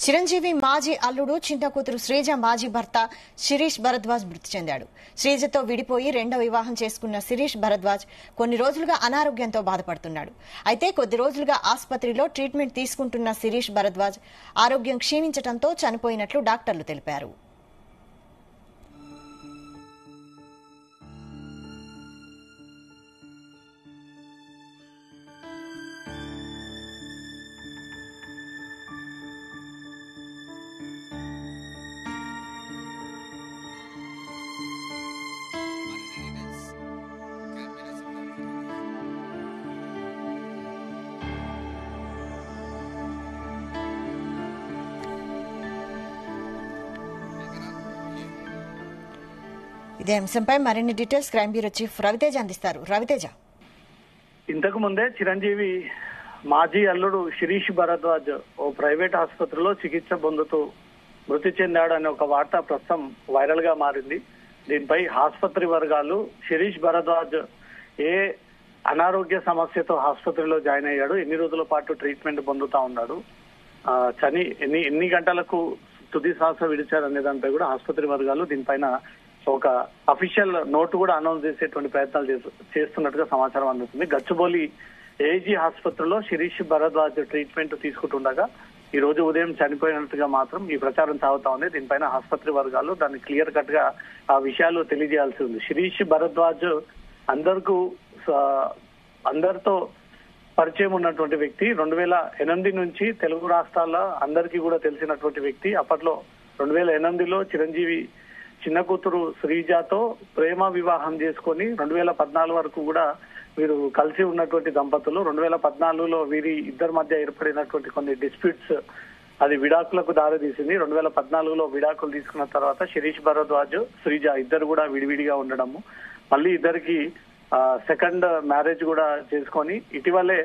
చిరంజీవి మాజీ అల్లుడు చిన్న కూతురు శ్రీజ మాజీ భర్త శిరీష్ భరద్వాజ్ మృతి చెందాడు. శ్రీజతో విడిపోయి రెండో వివాహం చేసుకున్న శిరీష్ భరద్వాజ్ కొన్ని రోజులుగా అనారోగ్యంతో బాధపడుతున్నాడు. అయితే కొద్ది రోజులుగా ఆసుపత్రిలో ట్రీట్మెంట్ తీసుకుంటున్న శిరీష్ భరద్వాజ్ ఆరోగ్యం క్షీణించడంతో చనిపోయినట్లు డాక్టర్లు తెలిపారు. ఇదే అంశంపై మరిన్ని details crime bureau chief Raviteja అందిస్తారు. రవితేజ, ఇంతకు ముందే చిరంజీవి మాజీ అల్లుడు శిరీష్ భరద్వాజ్ ఓ ప్రైవేట్ ఆసుపత్రిలో చికిత్స పొందుతూ మృతి చెందాడు అనే ఒక వార్త ప్రస్తుతం వైరల్ గా మారింది. దీనిపై ఆసుపత్రి వర్గాలు శిరీష్ భరద్వాజ్ ఏ అనారోగ్య సమస్యతో ఆసుపత్రిలో జాయిన్ అయ్యాడు, ఎన్ని రోజుల పాటు ట్రీట్మెంట్ పొందుతా ఉన్నాడు, ఎన్ని గంటలకు తుది శ్వాస విడిచారు అనే దానిపై కూడా ఆసుపత్రి వర్గాలు దీనిపైన ఒక అఫీషియల్ నోటు కూడా అనౌన్స్ చేసేటువంటి ప్రయత్నాలు చేస్తున్నట్టుగా సమాచారం అందుతుంది. గచ్చిబౌలి ఏజీ ఆసుపత్రిలో శిరీష్ భరద్వాజ్ ట్రీట్మెంట్ తీసుకుంటుండగా ఈ రోజు ఉదయం చనిపోయినట్టుగా మాత్రం ఈ ప్రచారం సాగుతా ఉంది. దీనిపైన ఆసుపత్రి వర్గాలు దాన్ని క్లియర్ కట్ గా ఆ విషయాలు తెలియజేయాల్సి ఉంది. శిరీష్ భరద్వాజ్ అందరితో పరిచయం ఉన్నటువంటి వ్యక్తి. 2008 నుంచి తెలుగు రాష్ట్రాల్లో అందరికీ కూడా తెలిసినటువంటి వ్యక్తి. అప్పట్లో 2008లో చిరంజీవి చిన్న కూతురు శ్రీజతో ప్రేమ వివాహం చేసుకొని 2014 వరకు కూడా వీరు కలిసి ఉన్నటువంటి దంపతులు. 2014లో వీరి ఇద్దరి మధ్య ఏర్పడినటువంటి కొన్ని డిస్ప్యూట్స్ అది విడాకులకు దారితీసింది. 2014లో విడాకులు తీసుకున్న తర్వాత శిరీష్ భరద్వాజ్ శ్రీజ ఇద్దరు కూడా విడివిడిగా ఉండడము, మళ్ళీ ఇద్దరికి సెకండ్ మ్యారేజ్ కూడా చేసుకొని ఇటీవలే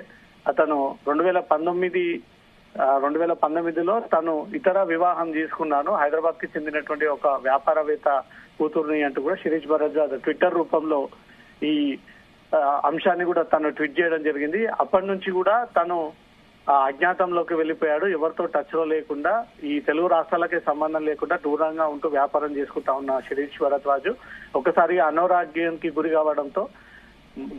అతను 2019లో తను ఇతర వివాహం చేసుకున్నాను, హైదరాబాద్ కి చెందినటువంటి ఒక వ్యాపారవేత్త కూతురుని అంటూ కూడా శిరీష్ భరద్వాజ్ ట్విట్టర్ రూపంలో ఈ అంశాన్ని కూడా తను ట్వీట్ చేయడం జరిగింది. అప్పటి నుంచి కూడా తను అజ్ఞాతంలోకి వెళ్లిపోయాడు. ఎవరితో టచ్ లో లేకుండా ఈ తెలుగు రాష్ట్రాలకే సంబంధం లేకుండా దూరంగా ఉంటూ వ్యాపారం చేసుకుంటా ఉన్న శిరీష్ భరద్వాజ్ ఒకసారిగా అనారోగ్యానికి గురి కావడంతో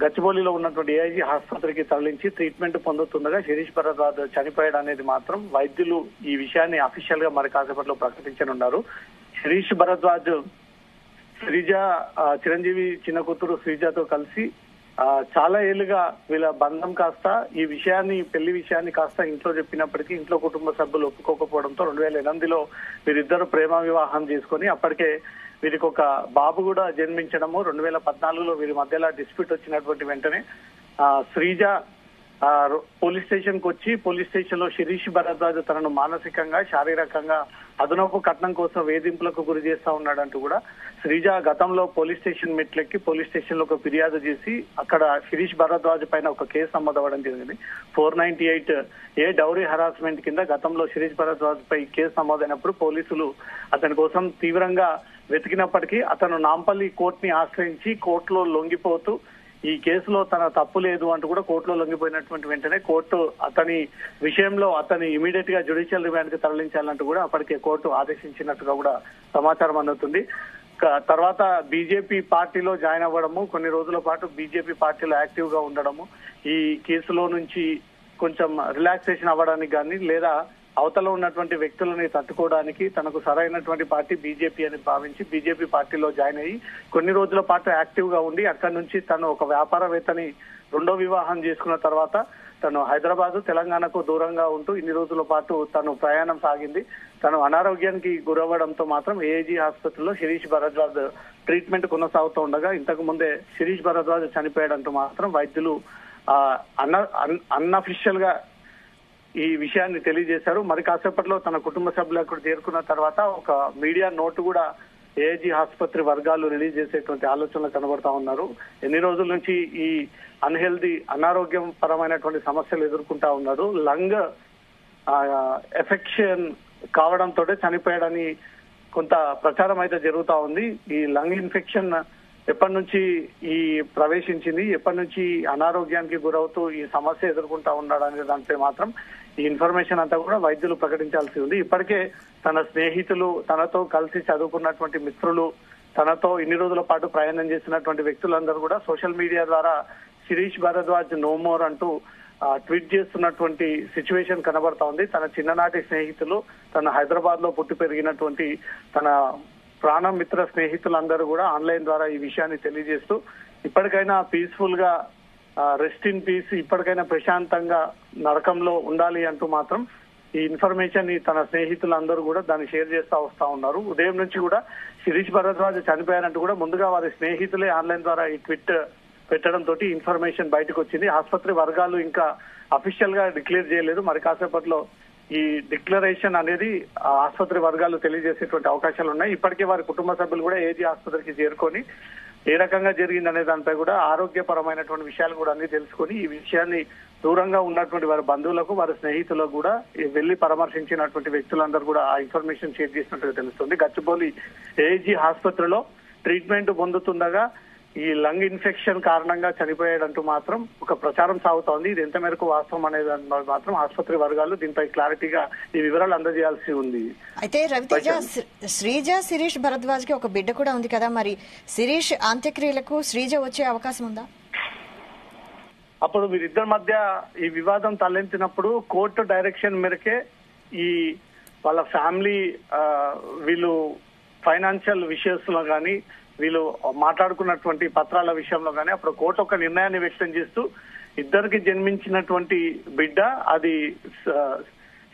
గచ్చిబౌలిలో ఉన్నటువంటి ఏఐజీ ఆసుపత్రికి తరలించి ట్రీట్మెంట్ పొందుతుండగా శిరీష్ భరద్వాజ్ చనిపోయాడు అనేది మాత్రం వైద్యులు ఈ విషయాన్ని అఫీషియల్ గా మరి కాసేపట్లో ప్రకటించనున్నారు. శిరీష్ భరద్వాజ్ శ్రీజ చిరంజీవి చిన్న కూతురు శ్రీజతో కలిసి చాలా ఏళ్లుగా వీళ్ళ బంధం కాస్త ఈ విషయాన్ని పెళ్లి విషయాన్ని కాస్త ఇంట్లో చెప్పినప్పటికీ ఇంట్లో కుటుంబ సభ్యులు ఒప్పుకోకపోవడంతో 2008లో వీరిద్దరు ప్రేమ వివాహం చేసుకొని అప్పటికే వీరికి ఒక బాబు కూడా జన్మించడము. 2014లో వీరి మధ్యలో డిస్ప్యూట్ వచ్చినటువంటి వెంటనే శ్రీజ పోలీస్ స్టేషన్ కు వచ్చి పోలీస్ స్టేషన్ లో శిరీష్ భరద్వాజ్ తనను మానసికంగా శారీరకంగా అదనపు కట్నం కోసం వేధింపులకు గురి చేస్తా ఉన్నాడంటూ కూడా శ్రీజ గతంలో పోలీస్ స్టేషన్ మెట్లెక్కి పోలీస్ స్టేషన్ లో ఒక ఫిర్యాదు చేసి అక్కడ శిరీష్ భరద్వాజ్ పైన ఒక కేసు నమోదవ్వడం జరిగింది. 498 డౌరీ హరాస్మెంట్ కింద గతంలో శిరీష్ భరద్వాజ్ పై కేసు నమోదైనప్పుడు పోలీసులు అతని కోసం తీవ్రంగా వెతికినప్పటికీ అతను నాంపల్లి కోర్టుని ఆశ్రయించి కోర్టులో లొంగిపోతూ ఈ కేసులో తన తప్పు లేదు అంటూ కూడా కోర్టులో లొంగిపోయినటువంటి వెంటనే కోర్టు అతని విషయంలో అతని ఇమీడియట్ గా జ్యుడిషియల్ రిమాండ్ కి తరలించాలంటూ కూడా అప్పటికే కోర్టు ఆదేశించినట్టుగా కూడా సమాచారం అందుతుంది. తర్వాత బీజేపీ పార్టీలో జాయిన్ అవ్వడము, కొన్ని రోజుల పాటు బీజేపీ పార్టీలో యాక్టివ్ గా ఉండడము, ఈ కేసులో నుంచి కొంచెం రిలాక్సేషన్ అవ్వడానికి కానీ లేదా అవతల ఉన్నటువంటి వ్యక్తులని తట్టుకోవడానికి తనకు సరైనటువంటి పార్టీ బీజేపీ అని భావించి బీజేపీ పార్టీలో జాయిన్ అయ్యి కొన్ని రోజుల పాటు యాక్టివ్ గా ఉండి అక్కడి నుంచి తను ఒక వ్యాపారవేత్తని రెండో వివాహం చేసుకున్న తర్వాత తను హైదరాబాద్ తెలంగాణకు దూరంగా ఉంటూ ఇన్ని రోజుల పాటు తను ప్రయాణం సాగింది. తను అనారోగ్యానికి గురవ్వడంతో మాత్రం ఏఐజీ ఆసుపత్రిలో శిరీష్ భరద్వాజ్ ట్రీట్మెంట్ కొనసాగుతూ ఉండగా ఇంతకు ముందే శిరీష్ భరద్వాజ్ చనిపోయాడంటూ మాత్రం వైద్యులు అన్అఫీషియల్ గా ఈ విషయాన్ని తెలియజేశారు. మరి కాసేపట్లో తన కుటుంబ సభ్యులు అక్కడ చేరుకున్న తర్వాత ఒక మీడియా నోటు కూడా ఏఐజీ ఆసుపత్రి వర్గాలు రిలీజ్ చేసేటువంటి ఆలోచనలు కనబడతా ఉన్నారు. ఎన్ని రోజుల నుంచి ఈ అనారోగ్యం పరమైనటువంటి సమస్యలు ఎదుర్కొంటా ఉన్నారు. లంగ్ ఎఫెక్షన్ కావడంతో చనిపోయాడని కొంత ప్రచారం అయితే జరుగుతా ఉంది. ఈ లంగ్ ఇన్ఫెక్షన్ ఎప్పటి నుంచి ఈ ప్రవేశించింది, ఎప్పటి నుంచి అనారోగ్యానికి గురవుతూ ఈ సమస్య ఎదుర్కొంటా ఉన్నాడు అనే దానిపై మాత్రం ఈ ఇన్ఫర్మేషన్ అంతా కూడా వైద్యులు ప్రకటించాల్సి ఉంది. ఇప్పటికే తన స్నేహితులు, తనతో కలిసి చదువుకున్నటువంటి మిత్రులు, తనతో ఇన్ని రోజుల పాటు ప్రయాణం చేసినటువంటి వ్యక్తులందరూ కూడా సోషల్ మీడియా ద్వారా శిరీష్ భరద్వాజ్ నో మోర్ అంటూ ట్వీట్ చేస్తున్నటువంటి సిచ్యువేషన్ కనబడతా ఉంది. తన చిన్ననాటి స్నేహితులు, తన హైదరాబాద్ లో పుట్టి పెరిగినటువంటి తన ప్రాణ మిత్ర స్నేహితులందరూ కూడా ఆన్లైన్ ద్వారా ఈ విషయాన్ని తెలియజేస్తూ ఇప్పటికైనా పీస్ఫుల్ గా రెస్ట్ ఇన్ పీస్, ఇప్పటికైనా ప్రశాంతంగా నరకంలో ఉండాలి అంటూ మాత్రం ఈ ఇన్ఫర్మేషన్ ని తన స్నేహితులందరూ కూడా దాన్ని షేర్ చేస్తా వస్తా ఉన్నారు. ఉదయం నుంచి కూడా శిరీష్ భరద్వాజ్ చనిపోయారంటూ కూడా ముందుగా వారి స్నేహితులే ఆన్లైన్ ద్వారా ఈ ట్వీట్ పెట్టడం తోటి ఇన్ఫర్మేషన్ బయటకు వచ్చింది. ఆసుపత్రి వర్గాలు ఇంకా అఫీషియల్ గా డిక్లేర్ చేయలేదు. మరి కాసేపట్లో ఈ డిక్లరేషన్ అనేది ఆసుపత్రి వర్గాలు తెలియజేసేటువంటి అవకాశాలు ఉన్నాయి. ఇప్పటికే వారి కుటుంబ సభ్యులు కూడా ఏజీ ఆసుపత్రికి చేరుకొని ఏ రకంగా జరిగిందనే దానిపై కూడా ఆరోగ్యపరమైనటువంటి విషయాలు కూడా అన్ని తెలుసుకొని ఈ విషయాన్ని దూరంగా ఉన్నటువంటి వారి బంధువులకు, వారి స్నేహితులకు కూడా వెళ్లి పరామర్శించినటువంటి వ్యక్తులందరూ కూడా ఆ ఇన్ఫర్మేషన్ షేర్ చేసినట్టుగా తెలుస్తుంది. గచ్చిబౌలి ఏజీ ఆసుపత్రిలో ట్రీట్మెంట్ పొందుతుండగా ఈ లంగ్ ఇన్ఫెక్షన్ కారణంగా చనిపోయాడంటూ మాత్రం ఒక ప్రచారం సాగుతోంది. ఇది ఎంత మేరకు వాస్తవం అనేది మాత్రం ఆసుపత్రి వర్గాలు దీనిపై క్లారిటీగా ఈ వివరాలు అందజేయాల్సి ఉంది. అయితే రవితేజ, శ్రీజ శిరీష్ భరద్వాజ్ కి ఒక బిడ్డ కూడా ఉంది కదా, మరి శిరీష్ అంత్యక్రియలకు శ్రీజ వచ్చే అవకాశం ఉందా? అప్పుడు వీరిద్దరి మధ్య ఈ వివాదం తలెత్తినప్పుడు కోర్టు డైరెక్షన్ మేరకే ఈ వాళ్ళ ఫ్యామిలీ వీళ్ళు ఫైనాన్షియల్ విషయస్ లో కానీ వీళ్ళు మాట్లాడుకున్నటువంటి పత్రాల విషయంలో కానీ అప్పుడు కోర్టు ఒక నిర్ణయాన్ని వ్యక్తం చేస్తూ ఇద్దరికి జన్మించినటువంటి బిడ్డ అది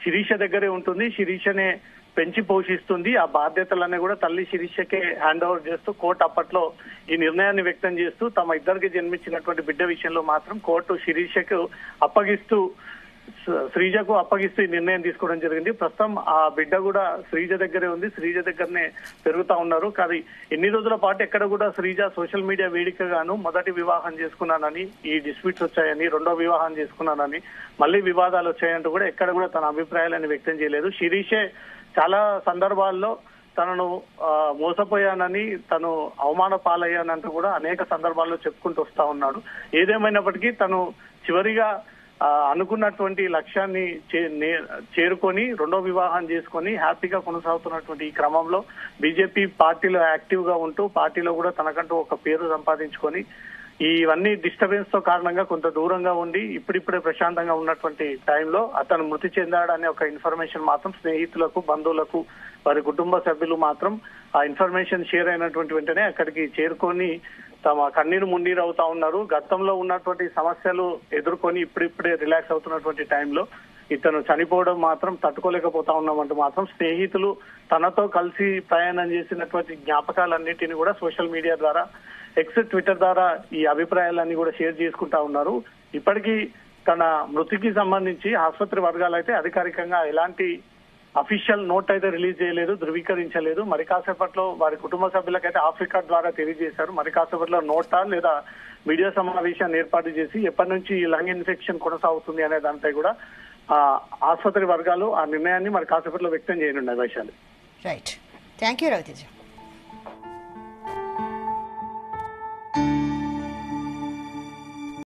శిరీష దగ్గరే ఉంటుంది, శిరీషనే పెంచి పోషిస్తుంది, ఆ బాధ్యతలన్నీ కూడా తల్లి శిరీషకే హ్యాండ్ ఓవర్ చేస్తూ కోర్టు అప్పట్లో ఈ నిర్ణయాన్ని వ్యక్తం చేస్తూ తమ ఇద్దరికి జన్మించినటువంటి బిడ్డ విషయంలో మాత్రం కోర్టు శిరీషకు అప్పగిస్తూ శ్రీజకు అప్పగిస్తూ ఈ నిర్ణయం తీసుకోవడం జరిగింది. ప్రస్తుతం ఆ బిడ్డ కూడా శ్రీజ దగ్గరే ఉంది, శ్రీజ దగ్గరనే పెరుగుతా ఉన్నారు. కానీ ఎన్ని రోజుల పాటు ఎక్కడ కూడా శ్రీజ సోషల్ మీడియా వేదికగాను మొదటి వివాహం చేసుకున్నానని, ఈ డిస్ప్యూట్స్ వచ్చాయని, రెండో వివాహం చేసుకున్నానని, మళ్ళీ వివాదాలు వచ్చాయంటూ కూడా ఎక్కడ కూడా తన అభిప్రాయాలను వ్యక్తం చేయలేదు. శిరీషే చాలా సందర్భాల్లో తనను మోసపోయానని, తను అవమాన పాలయ్యానంటూ కూడా అనేక సందర్భాల్లో చెప్పుకుంటూ వస్తా ఉన్నాడు. ఏదేమైనప్పటికీ తను చివరిగా అనుకున్నటువంటి లక్ష్యాన్ని చేరుకొని రెండో వివాహం చేసుకొని హ్యాపీగా కొనసాగుతున్నటువంటి ఈ క్రమంలో బీజేపీ పార్టీలో యాక్టివ్ గా ఉంటూ పార్టీలో కూడా తనకంటూ ఒక పేరు సంపాదించుకొని ఇవన్నీ డిస్టర్బెన్స్ తో కారణంగా కొంత దూరంగా ఉండి ఇప్పుడిప్పుడే ప్రశాంతంగా ఉన్నటువంటి టైంలో అతను మృతి చెందాడనే ఒక ఇన్ఫర్మేషన్ మాత్రం స్నేహితులకు, బంధువులకు, వారి కుటుంబ సభ్యులు మాత్రం ఆ ఇన్ఫర్మేషన్ షేర్ అయినటువంటి వెంటనే అక్కడికి చేరుకొని తమ కన్నీరు మున్నీరు అవుతా ఉన్నారు. గతంలో ఉన్నటువంటి సమస్యలు ఎదుర్కొని ఇప్పుడిప్పుడే రిలాక్స్ అవుతున్నటువంటి టైంలో ఇతను చనిపోవడం మాత్రం తట్టుకోలేకపోతా ఉన్నామంటూ మాత్రం స్నేహితులు తనతో కలిసి ప్రయాణం చేసినటువంటి జ్ఞాపకాలన్నింటినీ కూడా సోషల్ మీడియా ద్వారా, ఎక్స్, ట్విట్టర్ ద్వారా ఈ అభిప్రాయాలన్నీ కూడా షేర్ చేసుకుంటా ఉన్నారు. ఇప్పటికీ తన మృతికి సంబంధించి ఆసుపత్రి వర్గాలు అయితే అధికారికంగా ఎలాంటి అఫీషియల్ నోట్ అయితే రిలీజ్ చేయలేదు, ధృవీకరించలేదు. మరి కాసేపట్లో వారి కుటుంబ సభ్యులకైతే ఆఫ్రికా ద్వారా తెలియజేశారు. మరి కాసేపట్లో నోటా లేదా మీడియా సమావేశాన్ని ఏర్పాటు చేసి ఎప్పటి నుంచి ఈ లంగ్ ఇన్ఫెక్షన్ కొనసాగుతుంది అనే దానిపై కూడా ఆసుపత్రి వర్గాలు ఆ నిర్ణయాన్ని మరి కాసేపట్లో వ్యక్తం చేయనున్నాయి. Vaishali. Right, thank you Raviteja.